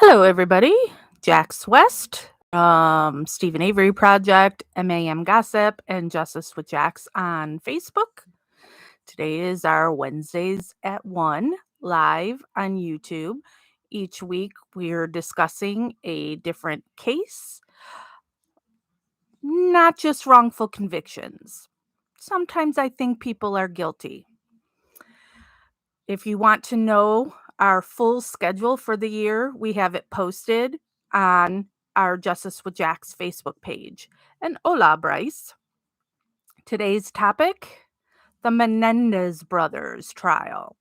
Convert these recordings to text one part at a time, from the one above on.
Hello, everybody. Jax West, Stephen Avery Project, MAM Gossip, and Justice with Jax on Facebook. Today is our Wednesdays at 1 live on YouTube. Each week, we're discussing a different case, not just wrongful convictions. Sometimes I think people are guilty. If you want to know our full schedule for the year, we have it posted on our Justice with Jax Facebook page. And hola, Bryce. Today's topic, the Menendez Brothers trial.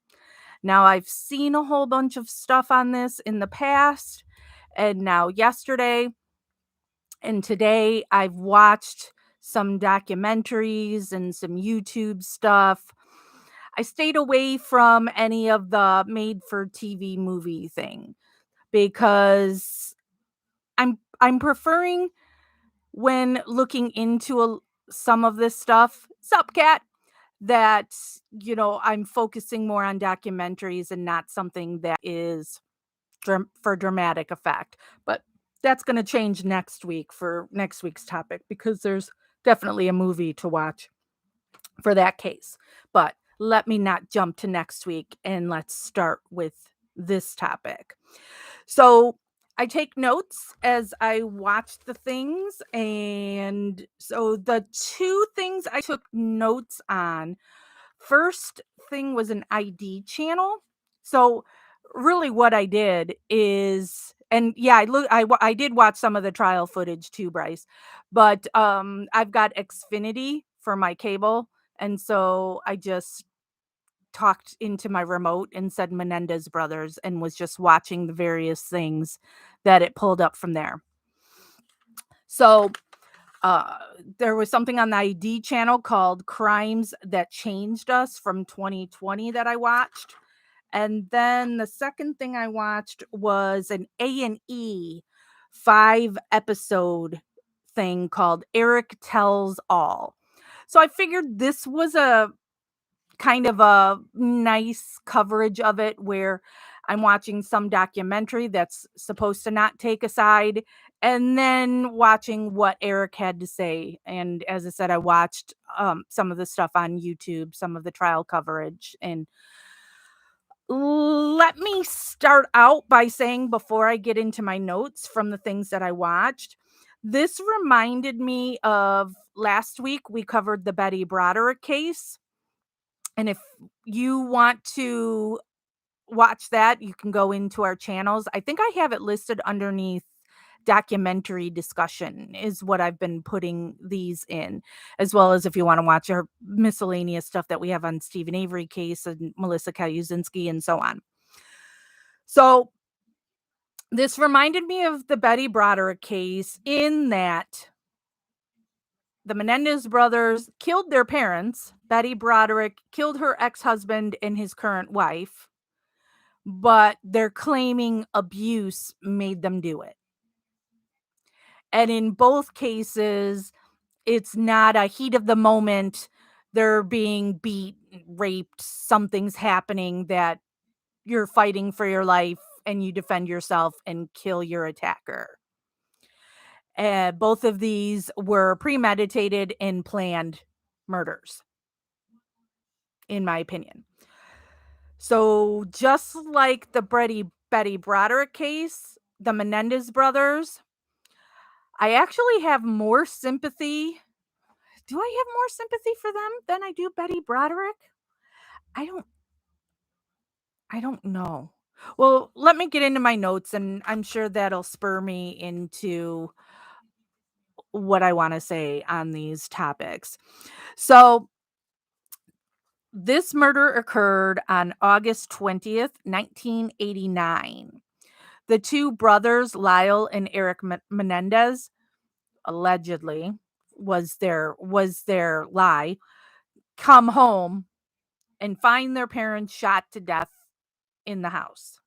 Now, I've seen a whole bunch of stuff on this in the past, and now yesterday and today I've watched some documentaries and some YouTube stuff. I stayed away from any of the made for TV movie thing because I'm preferring when looking into some of this stuff, sup cat, that I'm focusing more on documentaries and not something that is for dramatic effect. But that's going to change next week for next week's topic because there's definitely a movie to watch for that case. But let me not jump to next week and let's start with this topic. So I take notes as I watch the things. And so the two things I took notes on, first thing was an ID channel. So really what I did is, and yeah, I did watch some of the trial footage too, Bryce, but I've got Xfinity for my cable, and so I just talked into my remote and said Menendez Brothers and was just watching the various things that it pulled up from there. So uh, there was something on the ID channel called Crimes That Changed Us from 2020 that I watched. And then the second thing I watched was an A&E 5-episode thing called Eric Tells All. So I figured this was a kind of a nice coverage of it where I'm watching some documentary that's supposed to not take a side and then watching what Eric had to say. And as I said, I watched some of the stuff on YouTube, some of the trial coverage. And let me start out by saying, before I get into my notes from the things that I watched, this reminded me of last week we covered the Betty Broderick case. And if you want to watch that, you can go into our channels. I think I have it listed underneath documentary discussion is what I've been putting these in, as well as if you want to watch our miscellaneous stuff that we have on Stephen Avery case and Melissa Kaluzinski and so on. So this reminded me of the Betty Broderick case in that the Menendez brothers killed their parents. Betty Broderick killed her ex-husband and his current wife, but they're claiming abuse made them do it. And in both cases, it's not a heat of the moment. They're being beat, raped, something's happening that you're fighting for your life and you defend yourself and kill your attacker. Both of these were premeditated and planned murders, in my opinion. So just like the Betty Broderick case, the Menendez brothers, I actually have more sympathy. Do I have more sympathy for them than I do Betty Broderick? I don't I don't know. Well, let me get into my notes and I'm sure that'll spur me into what I want to say on these topics. So, this murder occurred on August 20th, 1989. The two brothers, Lyle and Eric Menendez, allegedly was their lie, come home and find their parents shot to death in the house.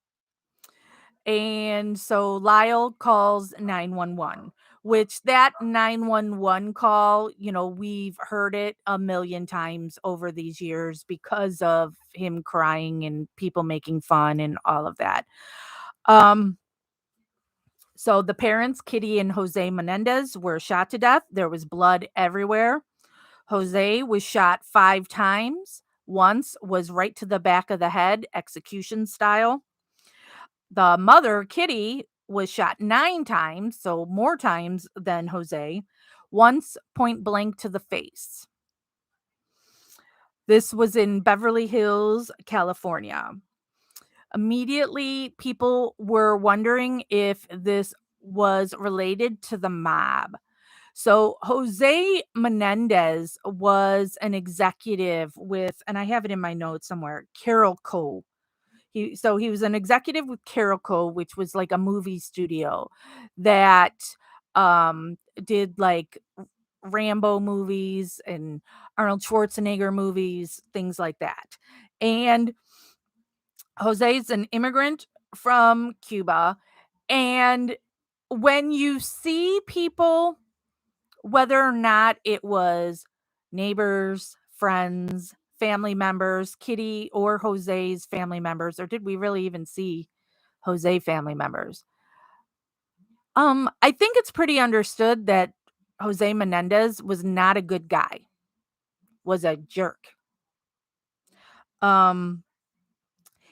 And so Lyle calls 911, which that 911 call, we've heard it a million times over these years because of him crying and people making fun and all of that. Um So the parents, Kitty and Jose Menendez, were shot to death. There was blood everywhere. Jose was shot 5 times. Once was right to the back of the head, execution style. The mother, Kitty, was shot 9 times, so more times than Jose. Once point blank to the face. This was in Beverly Hills, California. Immediately, people were wondering if this was related to the mob. So Jose Menendez was an executive with, and I have it in my notes somewhere, Carol Co. He was an executive with Carol Co, which was like a movie studio that did like Rambo movies and Arnold Schwarzenegger movies, things like that. And Jose's an immigrant from Cuba. And when you see people, whether or not it was neighbors, friends, family members, Kitty or Jose's family members, or did we really even see Jose family members? I think it's pretty understood that Jose Menendez was not a good guy, was a jerk. Um,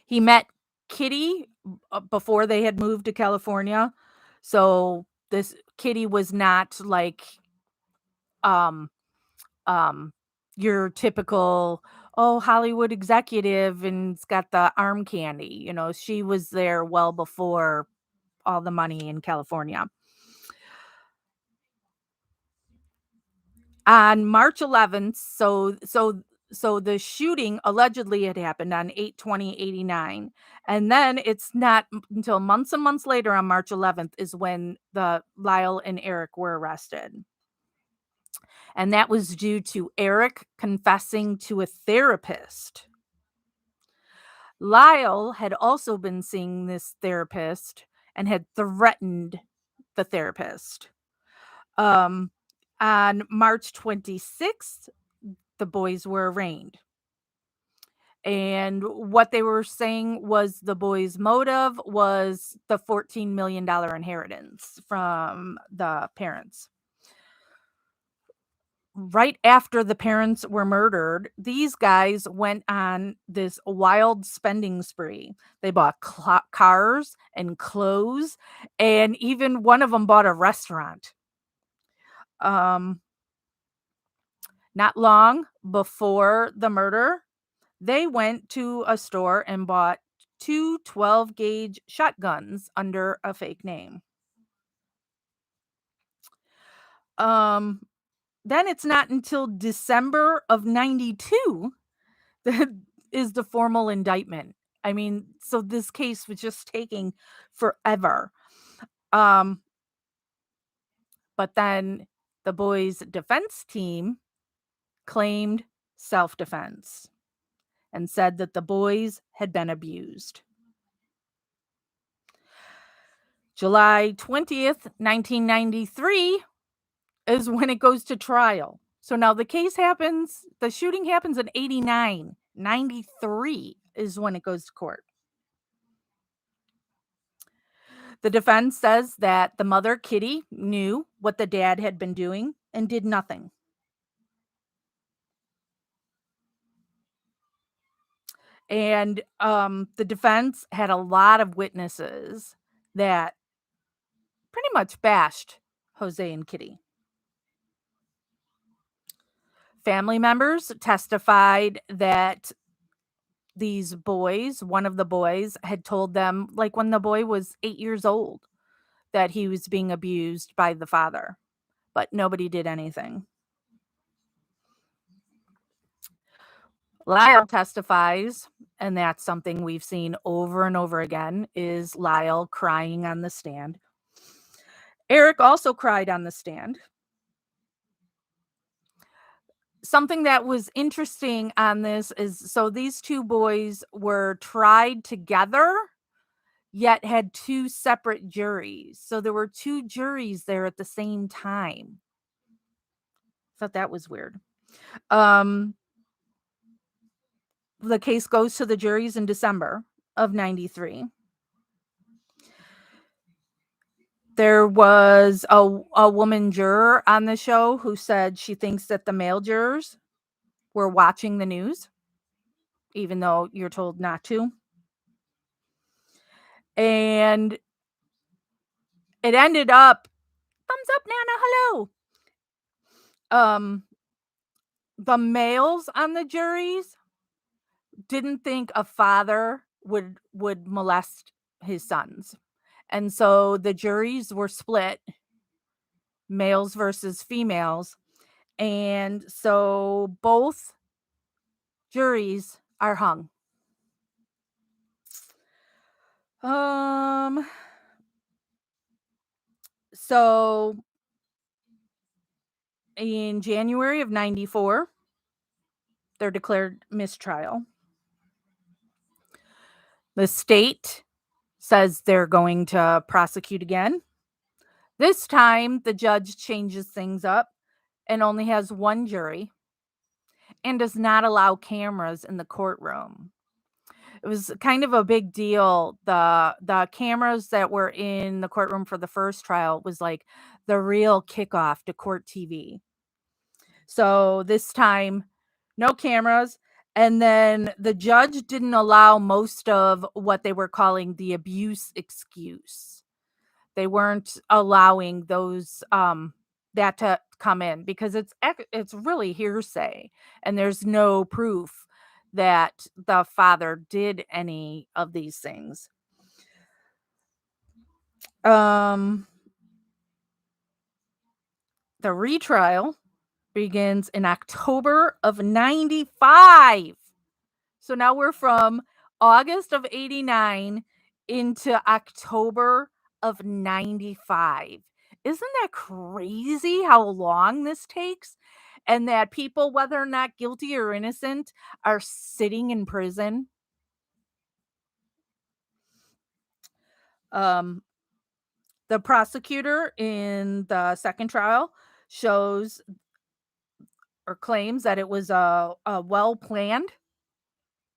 he met Kitty before they had moved to California. So this Kitty was not like um um your typical, oh, Hollywood executive and it's got the arm candy. She was there well before all the money in California. On March 11th, so the shooting allegedly had happened on 8/20/89, and then it's not until months and months later on March 11th is when the Lyle and Eric were arrested. And that was due to Eric confessing to a therapist. Lyle had also been seeing this therapist and had threatened the therapist. Um, on March 26th, the boys were arraigned. And what they were saying was the boys' motive was the $14 million inheritance from the parents. Right after the parents were murdered, these guys went on this wild spending spree. They bought cars and clothes, and even one of them bought a restaurant. Um, Not long before the murder, they went to a store and bought two 12-gauge shotguns under a fake name. Um, then it's not until December of 92 that is the formal indictment. I mean, so this case was just taking forever. Um, but then the boys' defense team claimed self-defense and said that the boys had been abused. July 20th, 1993 is when it goes to trial. So now the shooting happens in 89. 93 is when it goes to court. The defense says that the mother, Kitty, knew what the dad had been doing and did nothing. And the defense had a lot of witnesses that pretty much bashed Jose and Kitty. Family members testified that these boys, one of the boys had told them, like when the boy was 8 years old, that he was being abused by the father, but nobody did anything. Lyle testifies, and that's something we've seen over and over again, is Lyle crying on the stand. Eric also cried on the stand. Something that was interesting on this is, so these two boys were tried together, yet had two separate juries. So there were two juries there at the same time. Thought that was weird. The case goes to the juries in December of 93. There was a woman juror on the show who said she thinks that the male jurors were watching the news, even though you're told not to. And it ended up, thumbs up, Nana, hello. Um, the males on the juries didn't think a father would molest his sons. And so the juries were split, males versus females. And so both juries are hung. Um so in January of 94, they're declared mistrial. The state says they're going to prosecute again. This time the judge changes things up and only has one jury and does not allow cameras in the courtroom. It was kind of a big deal. The cameras that were in the courtroom for the first trial was like the real kickoff to court TV. So this time, no cameras. And then the judge didn't allow most of what they were calling the abuse excuse. They weren't allowing those that to come in because it's really hearsay and there's no proof that the father did any of these things. Um the retrial begins in October of 95. So now we're from August of 89 into October of 95. Isn't that crazy how long this takes? And that people, whether or not guilty or innocent, are sitting in prison. Um, the prosecutor in the second trial shows or claims that it was a well planned,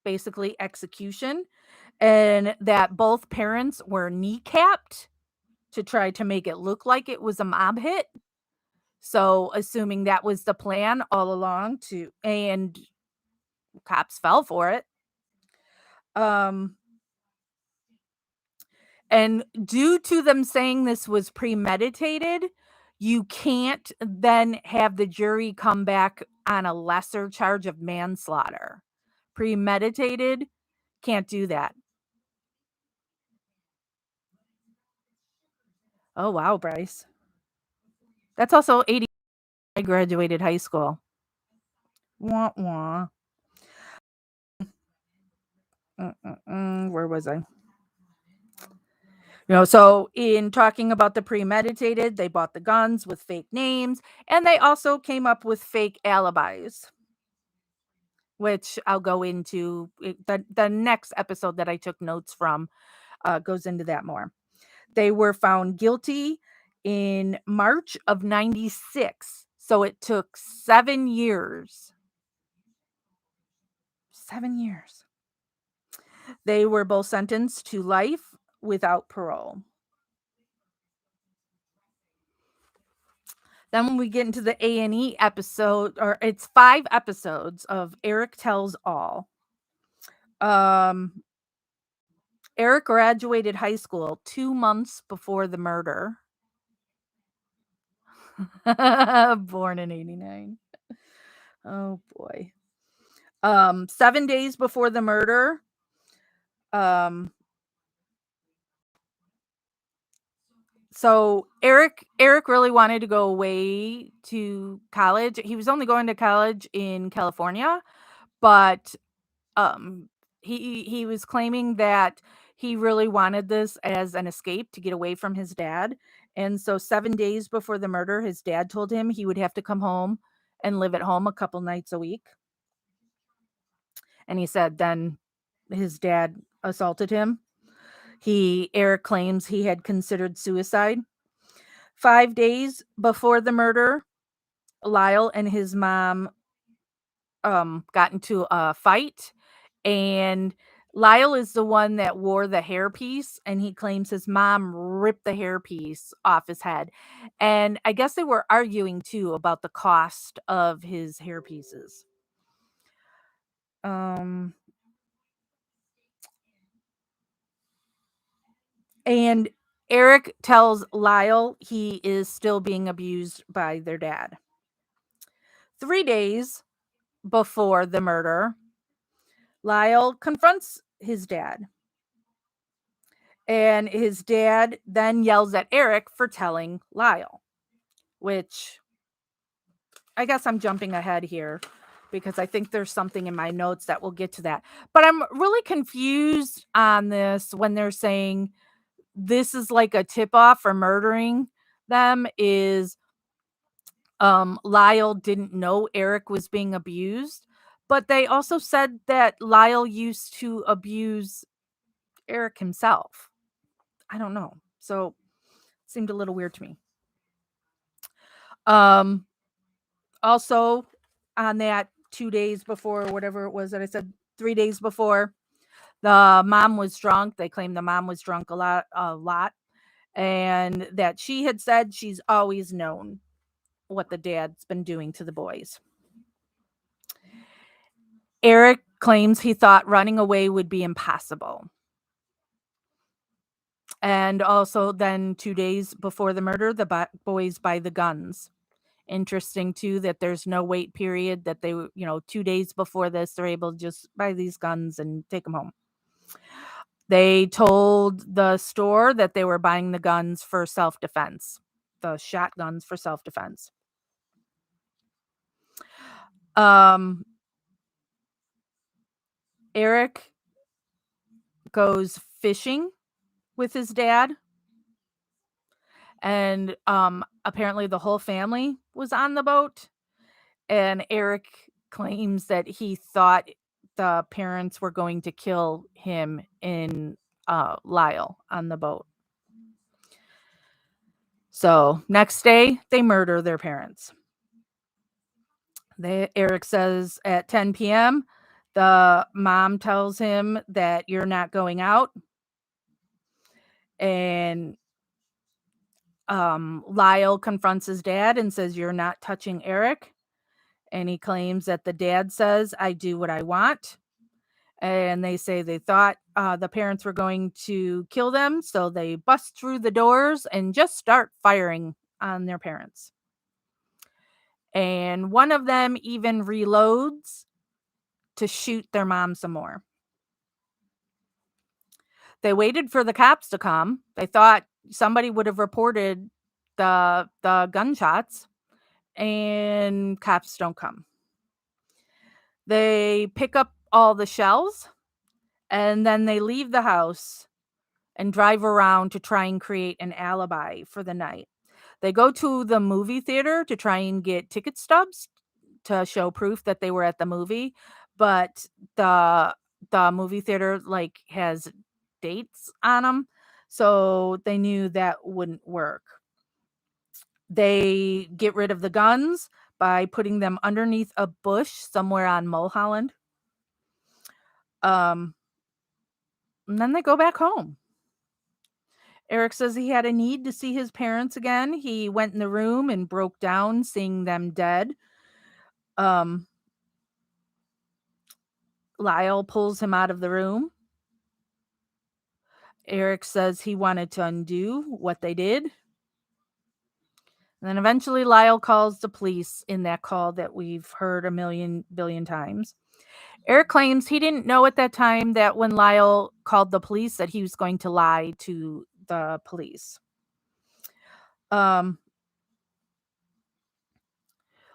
basically, execution, and that both parents were kneecapped to try to make it look like it was a mob hit. So, assuming that was the plan all along to and cops fell for it. Um, and due to them saying this was premeditated, you can't then have the jury come back on a lesser charge of manslaughter. Premeditated, can't do that. Oh, wow, Bryce. That's also 80. I graduated high school. Wah, wah. Where was I? So in talking about the premeditated, they bought the guns with fake names and they also came up with fake alibis, which I'll go into. The next episode that I took notes from goes into that more. They were found guilty in March of 96. So it took 7 years. 7 years. They were both sentenced to life without parole. Then when we get into the A&E episode, or it's 5 episodes of Eric Tells All. Um, Eric graduated high school 2 months before the murder. Born in 89. Oh boy. 7 days before the murder, um so Eric really wanted to go away to college. He was only going to college in California, but um he was claiming that he really wanted this as an escape to get away from his dad. And so 7 days before the murder, his dad told him he would have to come home and live at home a couple nights a week. And he said then his dad assaulted him. Eric claims he had considered suicide. 5 days before the murder, Lyle and his mom got into a fight, and Lyle is the one that wore the hairpiece, and he claims his mom ripped the hairpiece off his head. And I guess they were arguing too about the cost of his hairpieces. Um, and Eric tells Lyle he is still being abused by their dad. 3 days before the murder, Lyle confronts his dad. And his dad then yells at Eric for telling Lyle, which I guess I'm jumping ahead here because I think there's something in my notes that will get to that. But I'm really confused on this when they're saying this is like a tip off for murdering them is Lyle didn't know Eric was being abused, but they also said that Lyle used to abuse Eric himself. I don't know. So it seemed a little weird to me. Um Also on that 2 days before, or whatever it was that I said, 3 days before, the mom was drunk. They claimed the mom was drunk a lot, and that she had said she's always known what the dad's been doing to the boys. Eric claims he thought running away would be impossible. And also, then 2 days before the murder, the boys buy the guns. Interesting too that there's no wait period, that they, 2 days before this, they're able to just buy these guns and take them home. They told the store that they were buying the guns for self-defense, the shotguns for self-defense. Um, Eric goes fishing with his dad, and apparently the whole family was on the boat. And Eric claims that he thought the parents were going to kill him in Lyle on the boat. So next day, they murder their parents. Eric says at 10 p.m., the mom tells him that you're not going out. And Lyle confronts his dad and says, "You're not touching Eric." And he claims that the dad says, "I do what I want." And they say they thought the parents were going to kill them. So they bust through the doors and just start firing on their parents. And one of them even reloads to shoot their mom some more. They waited for the cops to come. They thought somebody would have reported the gunshots, and cops don't come. They pick up all the shells, and then they leave the house and drive around to try and create an alibi for the night. They go to the movie theater to try and get ticket stubs to show proof that they were at the movie, but the the movie theater like has dates on them, so they knew that wouldn't work. They get rid of the guns by putting them underneath a bush somewhere on Mulholland. Um, and then they go back home. Eric says he had a need to see his parents again. He went in the room and broke down, seeing them dead. Um, Lyle pulls him out of the room. Eric says he wanted to undo what they did. And then eventually Lyle calls the police in that call that we've heard a million billion times. Eric claims he didn't know at that time that when Lyle called the police that he was going to lie to the police. Um,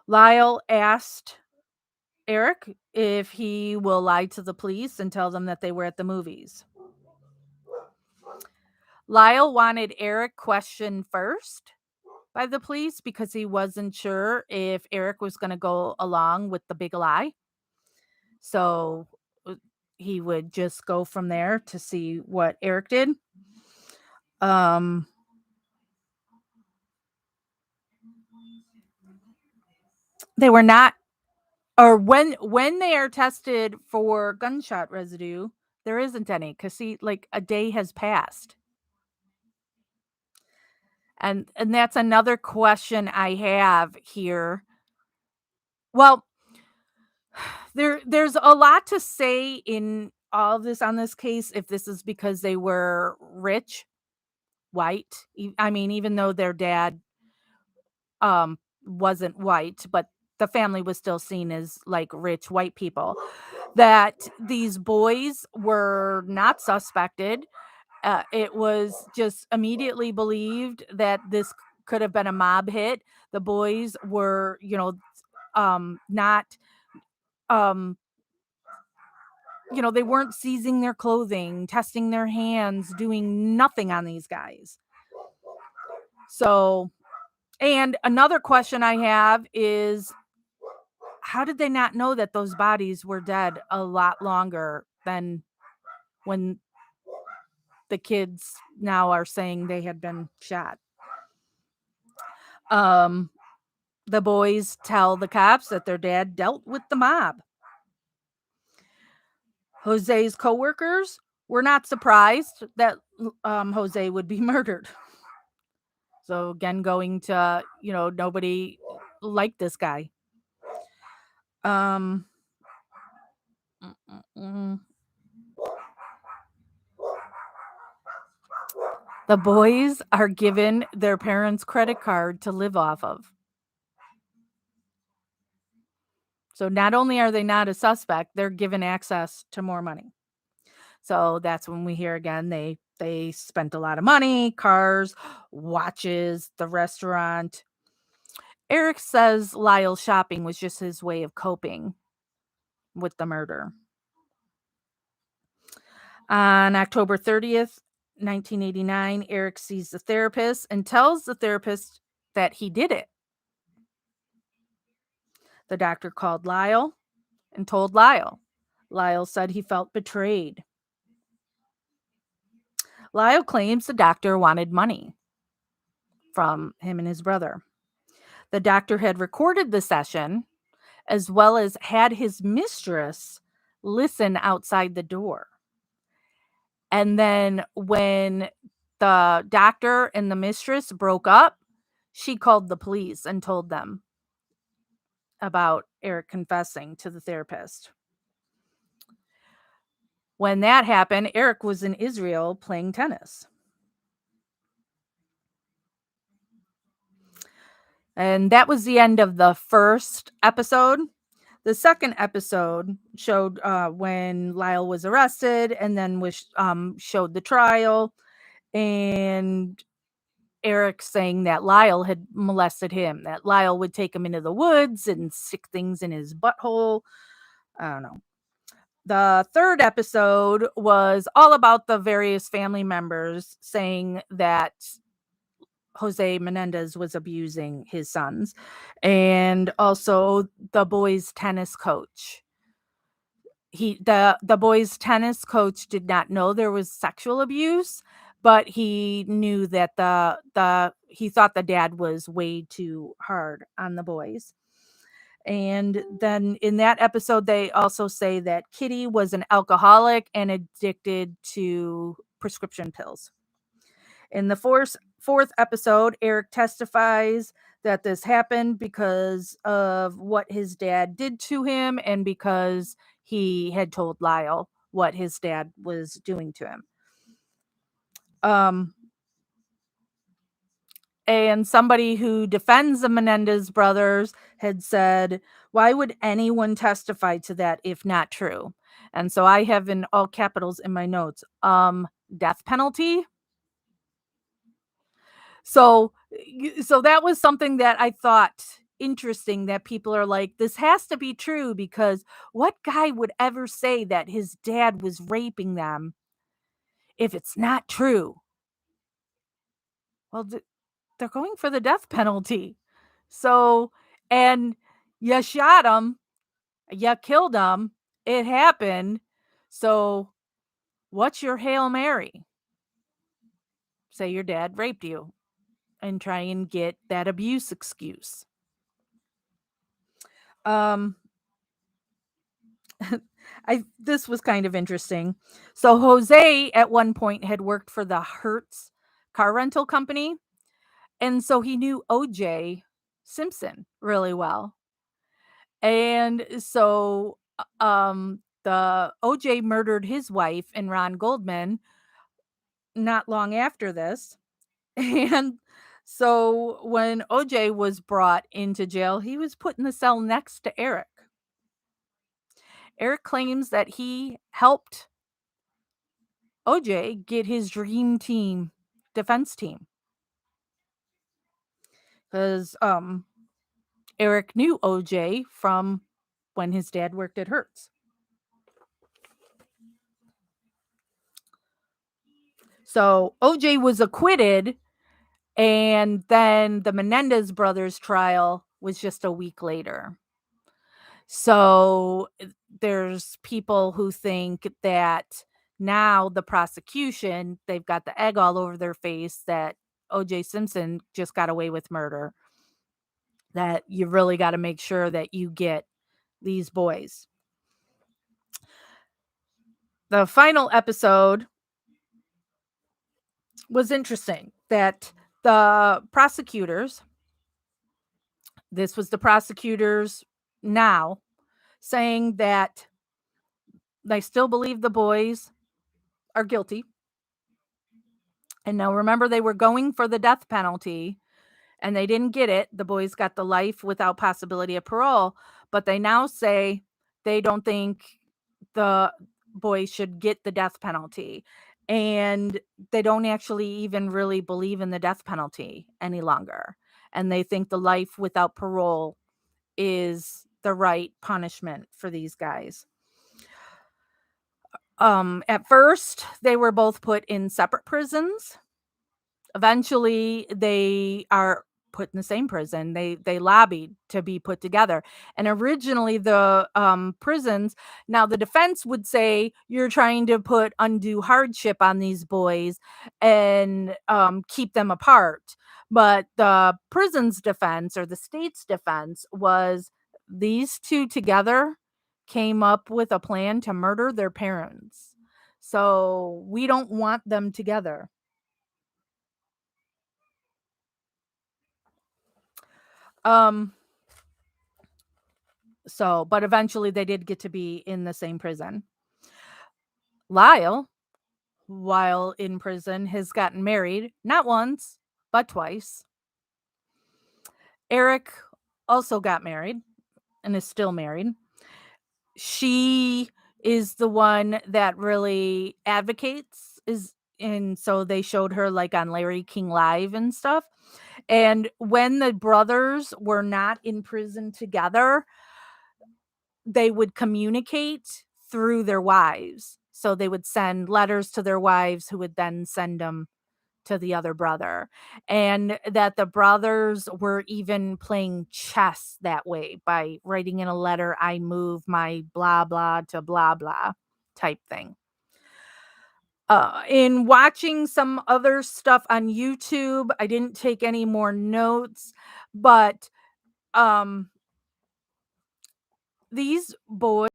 Lyle asked Eric if he will lie to the police and tell them that they were at the movies. Lyle wanted Eric questioned first by the police because he wasn't sure if Eric was going to go along with the big lie. So he would just go from there to see what Eric did. Um, they were not, or when they are tested for gunshot residue, There isn't any, because see, like, a day has passed. And that's another question I have here. Well, there's a lot to say in all of this on this case, if this is because they were rich, white, I mean, even though their dad, wasn't white, but the family was still seen as, like, rich white people, that these boys were not suspected. It was just immediately believed that this could have been a mob hit. The boys were, not, um, they weren't seizing their clothing, testing their hands, doing nothing on these guys. So, and another question I have is, how did they not know that those bodies were dead a lot longer than when the kids now are saying they had been shot? Um, the boys tell the cops that their dad dealt with the mob. Jose's coworkers were not surprised that Jose would be murdered. So again, going to, nobody liked this guy. Um, mm, mm, mm. The boys are given their parents' credit card to live off of. So not only are they not a suspect, they're given access to more money. So that's when we hear again they spent a lot of money, cars, watches, the restaurant. Eric says Lyle's shopping was just his way of coping with the murder. On October 30th, 1989, Eric sees the therapist and tells the therapist that he did it. The doctor called Lyle and told Lyle. Lyle said he felt betrayed. Lyle claims the doctor wanted money from him and his brother. The doctor had recorded the session as well as had his mistress listen outside the door. And then when the doctor and the mistress broke up, she called the police and told them about Eric confessing to the therapist. When that happened, Eric was in Israel playing tennis. And that was the end of the first episode. The second episode showed when Lyle was arrested, and then showed the trial, and Eric saying that Lyle had molested him, that Lyle would take him into the woods and stick things in his butthole. I don't know. The third episode was all about the various family members saying that Jose Menendez was abusing his sons, and also the boys' tennis coach. The boys' tennis coach did not know there was sexual abuse, but he knew that he thought the dad was way too hard on the boys. And then in that episode, they also say that Kitty was an alcoholic and addicted to prescription pills. In the fourth episode, Eric testifies that this happened because of what his dad did to him and because he had told Lyle what his dad was doing to him. And somebody who defends the Menendez brothers had said, "Why would anyone testify to that if not true?" And so I have in all capitals in my notes, death penalty. So that was something that I thought interesting, that people are like, this has to be true, because what guy would ever say that his dad was raping them if it's not true? Well, they're going for the death penalty. So, and you shot him, you killed him, it happened. So, what's your Hail Mary? Say your dad raped you and try and get that abuse excuse. Um I this was kind of interesting. So Jose at one point had worked for the Hertz car rental company, and so he knew OJ Simpson really well. And so the OJ murdered his wife and Ron Goldman not long after this. And so when OJ was brought into jail, he was put in the cell next to Eric. Eric claims that he helped OJ get his dream team, defense team, because Eric knew OJ from when his dad worked at Hertz. So OJ was acquitted, and then the Menendez brothers trial was just a week later. So there's people who think that now the prosecution, they've got the egg all over their face that OJ Simpson just got away with murder, that you really got to make sure that you get these boys. The final episode was interesting that the prosecutors, this was the prosecutors now saying that they still believe the boys are guilty. And now remember, they were going for the death penalty and they didn't get it. The boys got the life without possibility of parole, but they now say they don't think the boys should get the death penalty. And they don't actually even really believe in the death penalty any longer. And they think the life without parole is the right punishment for these guys. At first, they were both put in separate prisons. Eventually, they are put in the same prison. They lobbied to be put together. And originally the prisons, now the defense would say you're trying to put undue hardship on these boys and keep them apart. But the prison's defense, or the state's defense, was these two together came up with a plan to murder their parents. So we don't want them together. Um, but eventually they did get to be in the same prison. Lyle, while in prison, has gotten married, not once, but twice. Eric also got married and is still married. She is the one that really advocates, and so they showed her like on Larry King Live and stuff. And when the brothers were not in prison together, they would communicate through their wives. So they would send letters to their wives who would then send them to the other brother. And that the brothers were even playing chess that way by writing in a letter, I move my blah, blah to blah, blah type thing. In watching some other stuff on YouTube, I didn't take any more notes, but um, these boys,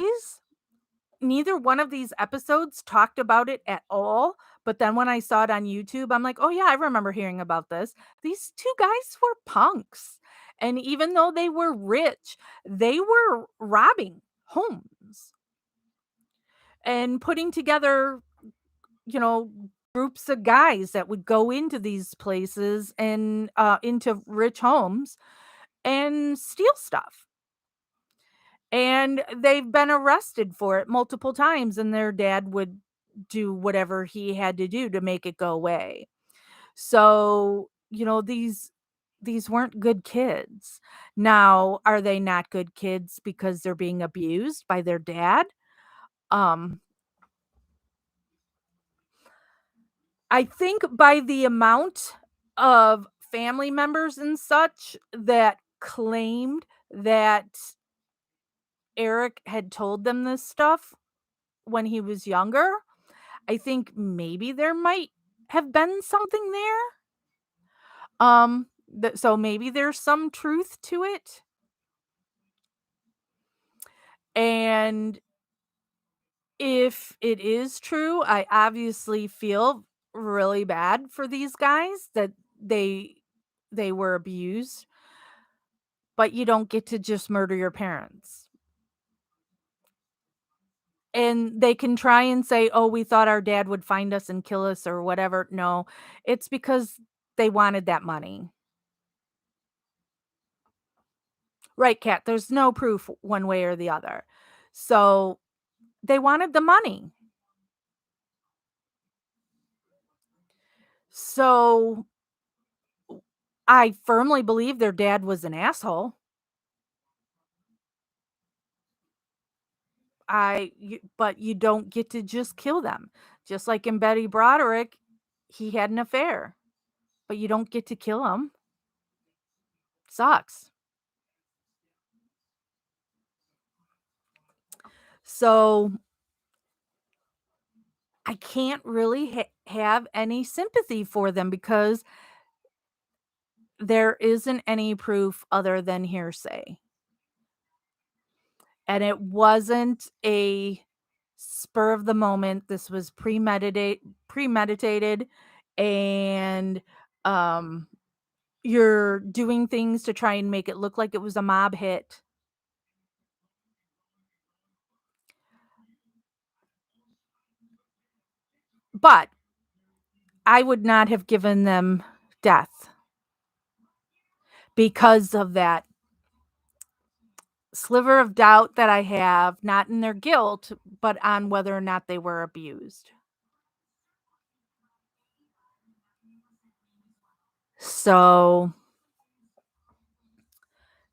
neither one of these episodes talked about it at all, but then when I saw it on YouTube, I'm like, "Oh, yeah, I remember hearing about this." These 2 guys were punks, and even though they were rich, they were robbing homes and putting together, you know, groups of guys that would go into these places and, into rich homes and steal stuff. And they've been arrested for it multiple times, and their dad would do whatever he had to do to make it go away. So, these weren't good kids. Now, are they not good kids because they're being abused by their dad? Um, I think by the amount of family members and such that claimed that Eric had told them this stuff when he was younger, I think maybe there might have been something there. So maybe there's some truth to it. And If it is true, I obviously feel really bad for these guys that they they were abused, but you don't get to just murder your parents. And they can try and say, "Oh, we thought our dad would find us and kill us," or whatever. No, it's because they wanted that money. Right, Cat? There's no proof one way or the other. So, they wanted the money. So, I firmly believe their dad was an asshole. But you don't get to just kill them. Just like in Betty Broderick, he had an affair, but you don't get to kill him. Sucks. So, I can't really have any sympathy for them because there isn't any proof other than hearsay. And it wasn't a spur of the moment. This was premeditated and um you're doing things to try and make it look like it was a mob hit. But I would not have given them death because of that sliver of doubt that I have, not in their guilt, but on whether or not they were abused. So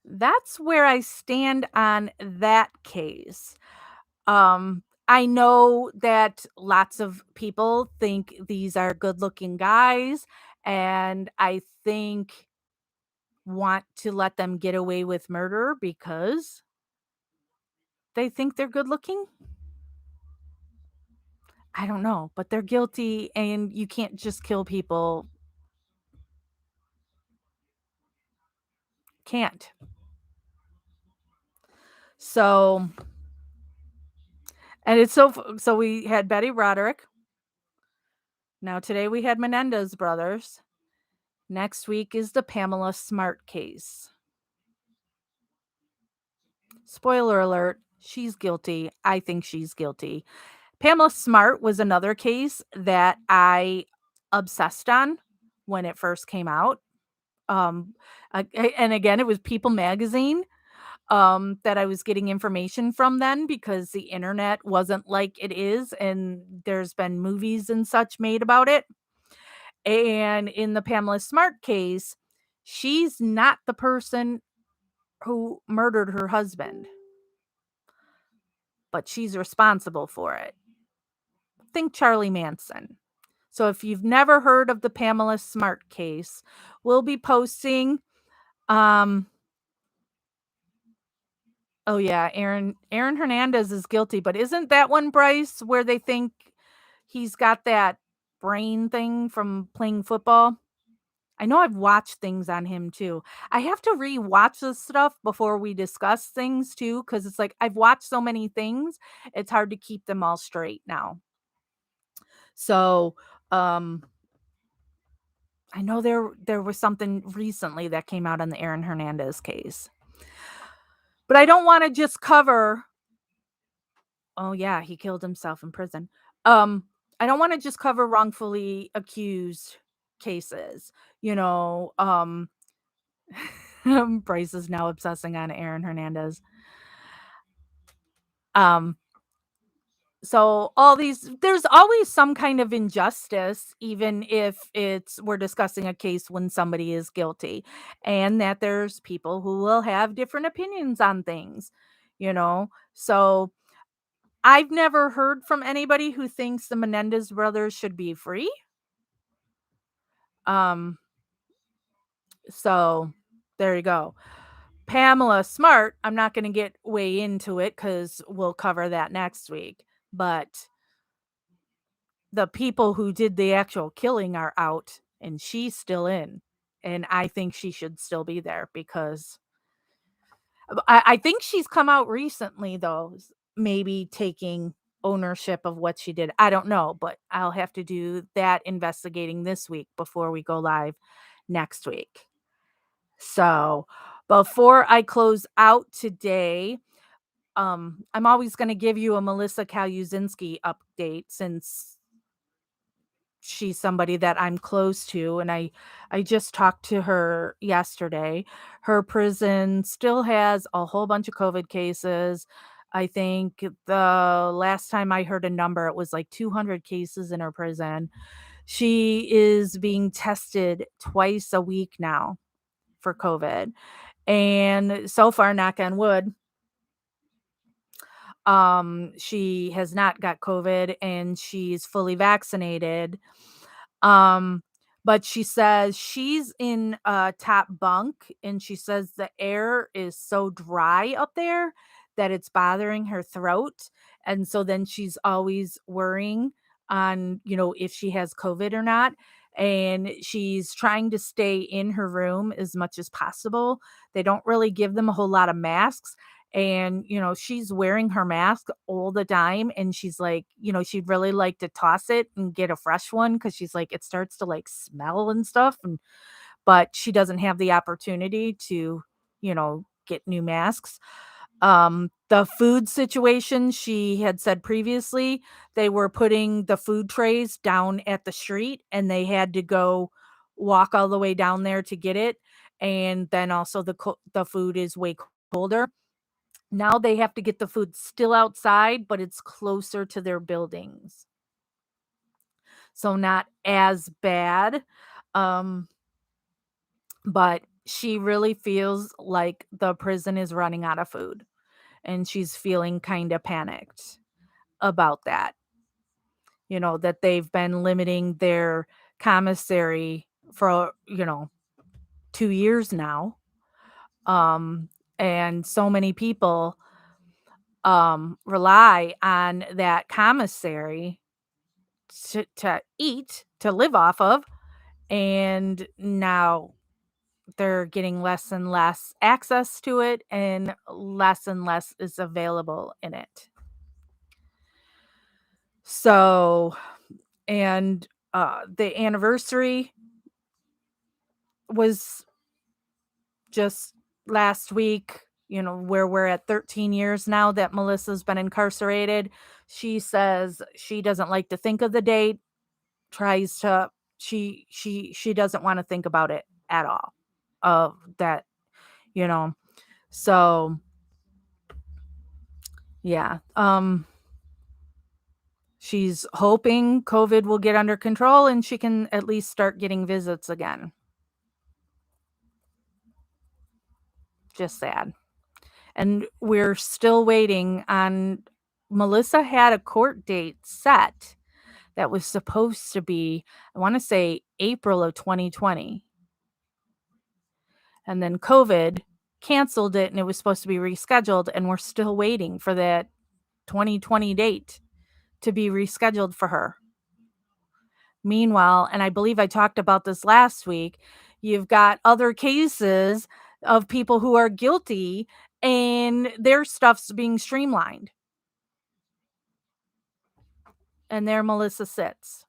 that's where I stand on that case. I know that lots of people think these are good looking guys, and I think want to let them get away with murder because they think they're good looking. I don't know, but they're guilty and you can't just kill people. Can't. So, and it's so we had Betty Roderick. Now today we had Menendez brothers. Next week is the Pamela Smart case. Spoiler alert, she's guilty. I think she's guilty. Pamela Smart was another case that I obsessed on when it first came out. Um, and again, it was People Magazine that I was getting information from then because the internet wasn't like it is, and there's been movies and such made about it. And in the Pamela Smart case, she's not the person who murdered her husband, but she's responsible for it. Think Charlie Manson. So if you've never heard of the Pamela Smart case, we'll be posting um oh yeah, Aaron Hernandez is guilty, but isn't that one, Bryce, where they think he's got that brain thing from playing football? I know I've watched things on him too. I have to rewatch this stuff before we discuss things too, because it's like I've watched so many things, it's hard to keep them all straight now. So, um, I know there was something recently that came out on the Aaron Hernandez case. But I don't wanna just cover oh, yeah, he killed himself in prison. Um, I don't wanna just cover wrongfully accused cases, you know, Bryce is now obsessing on Aaron Hernandez. Um, so all these there's always some kind of injustice, even if it's we're discussing a case when somebody is guilty, and that there's people who will have different opinions on things, you know? So I've never heard from anybody who thinks the Menendez brothers should be free. Um, so there you go. Pamela Smart, I'm not going to get way into it because we'll cover that next week. But the people who did the actual killing are out and she's still in. And I think she should still be there because I think she's come out recently, though, maybe taking ownership of what she did. I don't know, but I'll have to do that investigating this week before we go live next week. So, before I close out today, I'm always gonna give you a Melissa Kaluzinski update since she's somebody that I'm close to, and I just talked to her yesterday. Her prison still has a whole bunch of COVID cases. I think the last time I heard a number, it was like 200 cases in her prison. She is being tested twice a week now for COVID, and so far, knock on wood, she has not got COVID and she's fully vaccinated. Um, but she says she's in a top bunk and she says the air is so dry up there that it's bothering her throat. And so then she's always worrying on, if she has COVID or not. And she's trying to stay in her room as much as possible. They don't really give them a whole lot of masks. And, she's wearing her mask all the time. And she's like, she'd really like to toss it and get a fresh one because she's like, it starts to like smell and stuff. But she doesn't have the opportunity to, get new masks. The food situation, she had said previously, they were putting the food trays down at the street and they had to go walk all the way down there to get it. And then also the food is way colder. Now they have to get the food still outside, but it's closer to their buildings. So not as bad. Um, but she really feels like the prison is running out of food and she's feeling kind of panicked about that. That they've been limiting their commissary for, 2 years now. Um, and so many people rely on that commissary to eat, to live off of, and now they're getting less and less access to it and less is available in it. So, and the anniversary was just last week, where we're at 13 years now that Melissa's been incarcerated. She says she doesn't like to think of the date, tries to she doesn't want to think about it at all. Of that, you know. So, yeah. She's hoping COVID will get under control and she can at least start getting visits again. Just sad. And we're still waiting on Melissa had a court date set that was supposed to be, I want to say April of 2020. And then COVID canceled it and it was supposed to be rescheduled. And we're still waiting for that 2020 date to be rescheduled for her. Meanwhile, and I believe I talked about this last week, you've got other cases of people who are guilty and their stuff's being streamlined. And there Melissa sits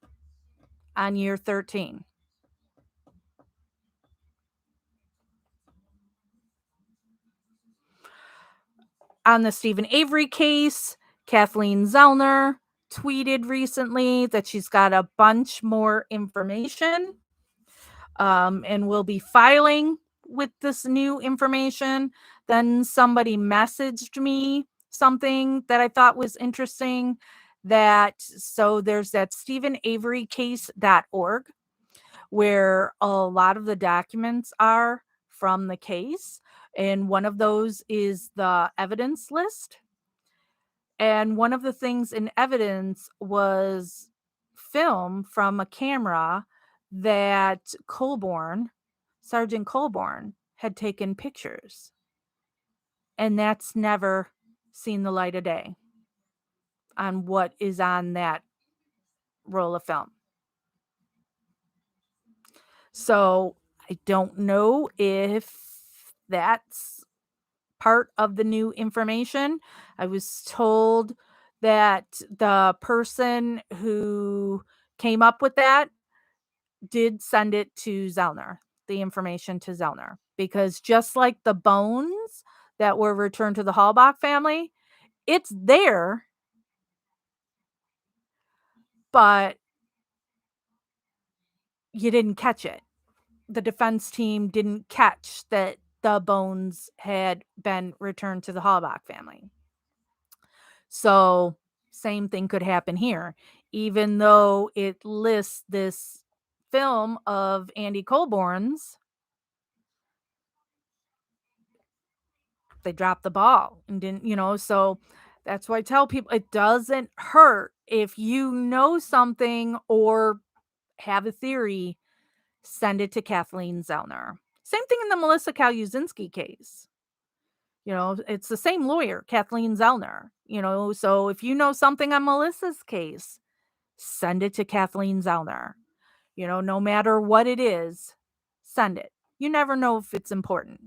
on year 13. On the Stephen Avery case, Kathleen Zellner tweeted recently that she's got a bunch more information, and will be filing with this new information. Then somebody messaged me something that I thought was interesting, so there's that StephenAveryCase.org where a lot of the documents are from the case. And one of those is the evidence list. And one of the things in evidence was film from a camera that Sergeant Colborn, had taken pictures. And that's never seen the light of day on what is on that roll of film. So I don't know if that's part of the new information. I was told that the person who came up with that did send it to Zellner, the information to Zellner, because just like the bones that were returned to the Halbach family, it's there, but you didn't catch it. The defense team didn't catch that the bones had been returned to the Halbach family. So, same thing could happen here. Even though it lists this film of Andy Colborn's, they dropped the ball and didn't, so that's why I tell people it doesn't hurt if you know something or have a theory, send it to Kathleen Zellner. Same thing in the Melissa Kaluzinski case. It's the same lawyer, Kathleen Zellner. So if you know something on Melissa's case, send it to Kathleen Zellner. No matter what it is, send it. You never know if it's important.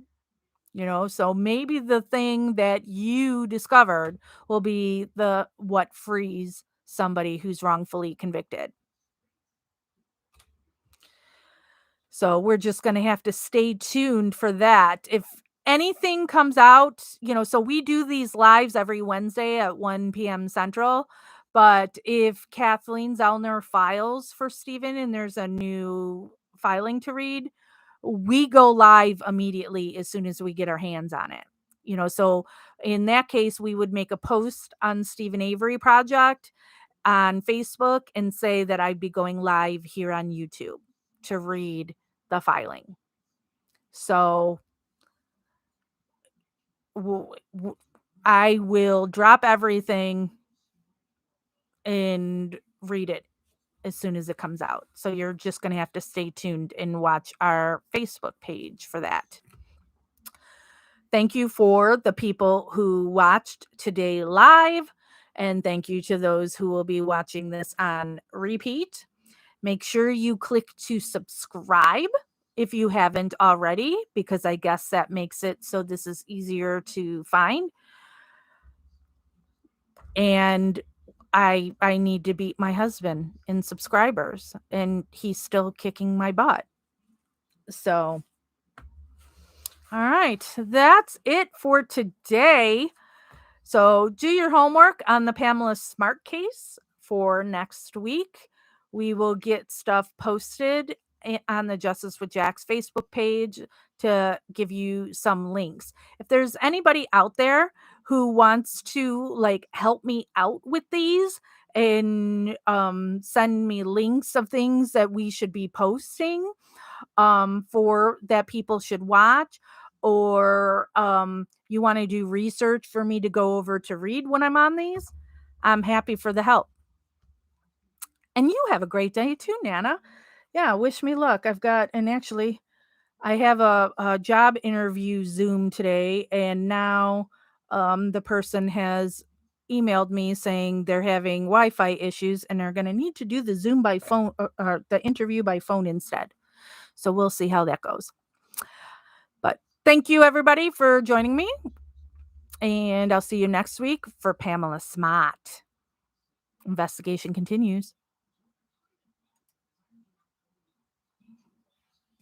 So maybe the thing that you discovered will be the what frees somebody who's wrongfully convicted. So we're just going to have to stay tuned for that. If anything comes out, so we do these lives every Wednesday at 1 p.m. Central. But if Kathleen Zellner files for Stephen and there's a new filing to read, we go live immediately as soon as we get our hands on it. So in that case, we would make a post on Stephen Avery Project on Facebook and say that I'd be going live here on YouTube to read the filing. So I will drop everything and read it as soon as it comes out. So you're just going to have to stay tuned and watch our Facebook page for that. Thank you for the people who watched today live, and thank you to those who will be watching this on repeat. Make sure you click to subscribe if you haven't already, because I guess that makes it so this is easier to find. And I need to beat my husband in subscribers, and he's still kicking my butt. So, all right, that's it for today. So do your homework on the Pamela Smart case for next week. We will get stuff posted on the Justice with Jack's Facebook page to give you some links. If there's anybody out there who wants to help me out with these and send me links of things that we should be posting for that people should watch, or you want to do research for me to go over to read when I'm on these, I'm happy for the help. And you have a great day too, Nana. Yeah, wish me luck. I have a job interview Zoom today, and now the person has emailed me saying they're having Wi-Fi issues and they're going to need to do the Zoom by phone, or the interview by phone instead. So we'll see how that goes. But thank you, everybody, for joining me. And I'll see you next week for Pamela Smart. Investigation continues.